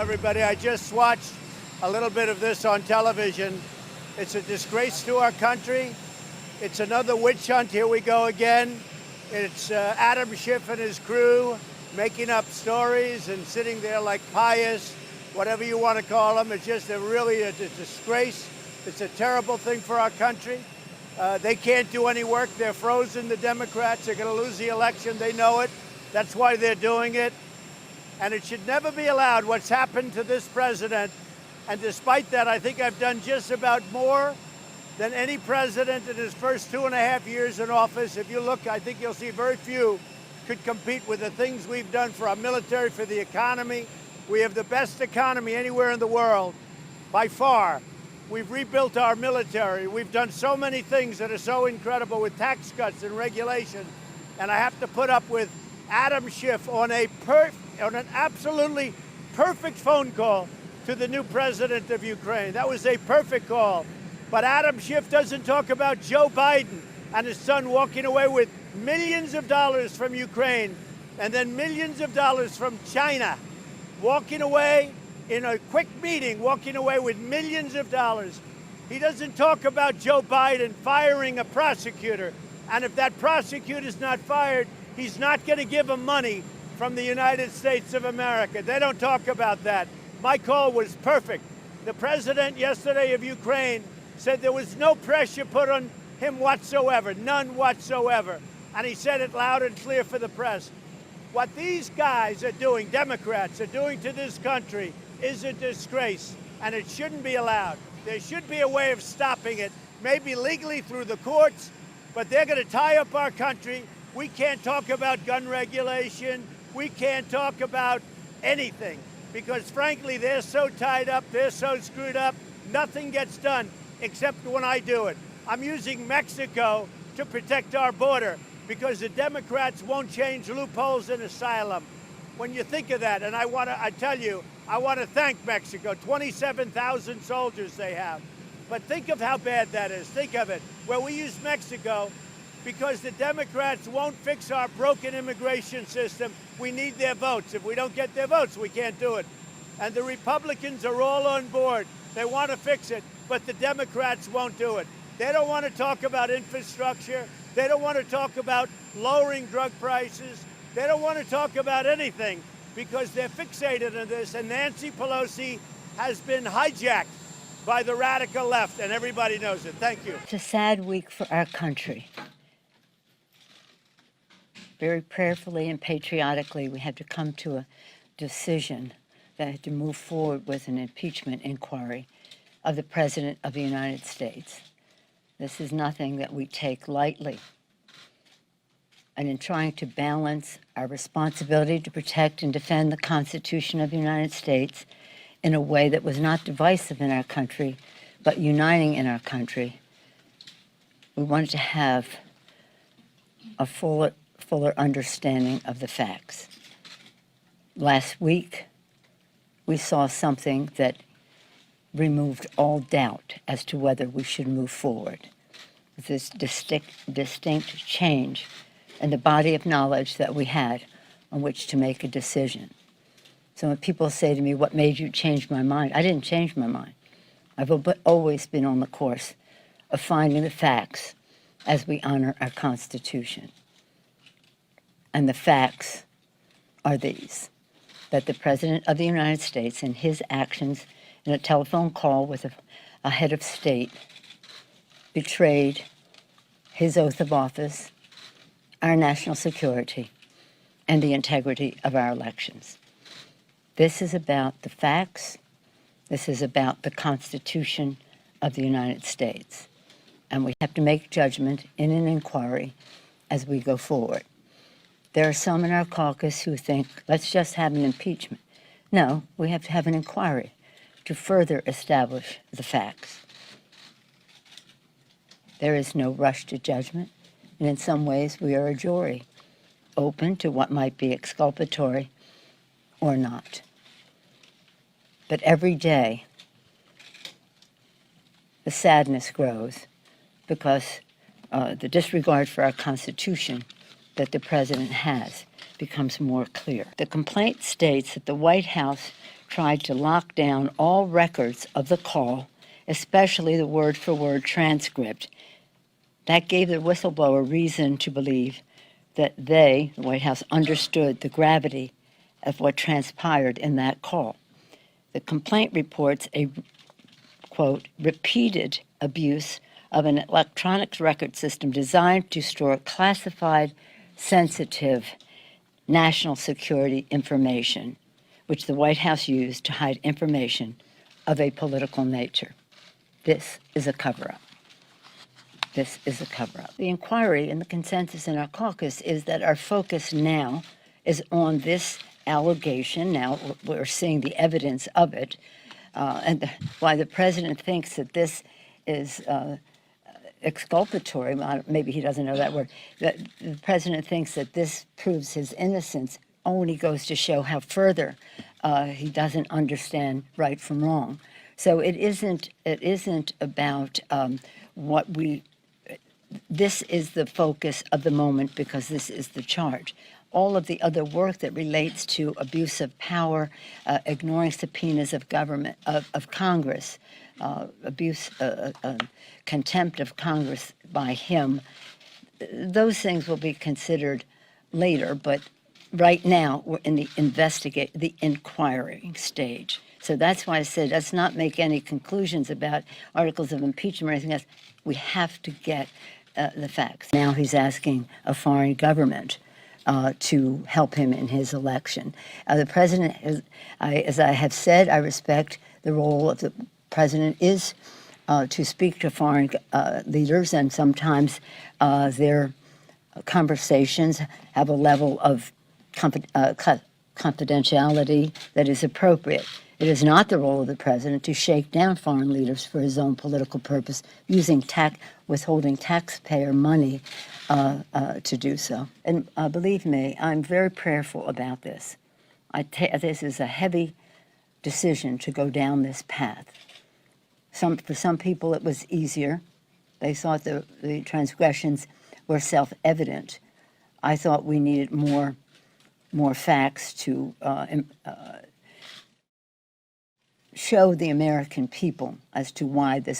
everybody. I just watched a little bit of this on television. It's a disgrace to our country. It's another witch hunt. Here we go again. It's Adam Schiff and his crew making up stories and sitting there like pious, whatever you want to call them. It's just really a disgrace. It's a terrible thing for our country. They can't do any work. They're frozen, the Democrats. They're going to lose the election. They know it. That's why they're doing it. And it should never be allowed, what's happened to this president. And despite that, I think I've done just about more than any president in his first 2.5 years in office. If you look, I think you'll see very few could compete with the things we've done for our military, for the economy. We have the best economy anywhere in the world, by far. We've rebuilt our military. We've done so many things that are so incredible with tax cuts and regulation. And I have to put up with Adam Schiff on an absolutely perfect phone call to the new president of Ukraine. That was a perfect call. But Adam Schiff doesn't talk about Joe Biden and his son walking away with millions of dollars from Ukraine and then millions of dollars from China, walking away in a quick meeting, walking away with millions of dollars. He doesn't talk about Joe Biden firing a prosecutor. And if that prosecutor's not fired, he's not going to give him money from the United States of America. They don't talk about that. My call was perfect. The president yesterday of Ukraine said there was no pressure put on him whatsoever, none whatsoever. And he said it loud and clear for the press. What these guys are doing, Democrats are doing to this country, is a disgrace, and it shouldn't be allowed. There should be a way of stopping it, maybe legally through the courts, but they're going to tie up our country. We can't talk about gun regulation. We can't talk about anything because, frankly, they're so tied up, they're so screwed up, nothing gets done except when I do it. I'm using Mexico to protect our border because the Democrats won't change loopholes in asylum. When you think of that, and I want to thank Mexico, 27,000 soldiers they have. But think of how bad that is. Think of it. Well, we use Mexico because the Democrats won't fix our broken immigration system. We need their votes. If we don't get their votes, we can't do it. And the Republicans are all on board. They want to fix it, but the Democrats won't do it. They don't want to talk about infrastructure. They don't want to talk about lowering drug prices. They don't want to talk about anything because they're fixated on this. And Nancy Pelosi has been hijacked by the radical left, and everybody knows it. Thank you. It's a sad week for our country. Very prayerfully and patriotically, we had to come to a decision that had to move forward with an impeachment inquiry of the President of the United States. This is nothing that we take lightly. And in trying to balance our responsibility to protect and defend the Constitution of the United States in a way that was not divisive in our country, but uniting in our country, we wanted to have a fuller understanding of the facts. Last week, we saw something that removed all doubt as to whether we should move forward with this distinct change in the body of knowledge that we had on which to make a decision. So when people say to me, what made you change my mind? I didn't change my mind. I've always been on the course of finding the facts as we honor our Constitution. And the facts are these, that the President of the United States in his actions in a telephone call with a head of state betrayed his oath of office, our national security, and the integrity of our elections. This is about the facts. This is about the Constitution of the United States. And we have to make judgment in an inquiry as we go forward. There are some in our caucus who think, let's just have an impeachment. No, we have to have an inquiry to further establish the facts. There is no rush to judgment, and in some ways we are a jury, open to what might be exculpatory or not. But every day, the sadness grows because the disregard for our Constitution that the president has becomes more clear. The complaint states that the White House tried to lock down all records of the call, especially the word-for-word transcript. That gave the whistleblower reason to believe that they, the White House, understood the gravity of what transpired in that call. The complaint reports a, quote, repeated abuse of an electronic record system designed to store classified, sensitive national security information, which the White House used to hide information of a political nature. This is a cover-up. This is a cover-up. The inquiry and the consensus in our caucus is that our focus now is on this allegation. Now we're seeing the evidence of it, and why the president thinks that this is exculpatory, well, maybe he doesn't know that word, that the president thinks that this proves his innocence only goes to show how further he doesn't understand right from wrong. So it isn't about what we, this is the focus of the moment because this is the charge. All of the other work that relates to abuse of power, ignoring subpoenas of government, of Congress, contempt of Congress by him, those things will be considered later, but right now we're in the inquiring stage. So that's why I said let's not make any conclusions about articles of impeachment or anything else. We have to get the facts. Now he's asking a foreign government to help him in his election. The president, as I have said, I respect the role of the president is to speak to foreign leaders, and sometimes their conversations have a level of confidentiality that is appropriate. It is not the role of the president to shake down foreign leaders for his own political purpose, using withholding taxpayer money to do so. And believe me, I'm very prayerful about this. This is a heavy decision to go down this path. For some people, it was easier. They thought the transgressions were self-evident. I thought we needed more facts to show the American people as to why this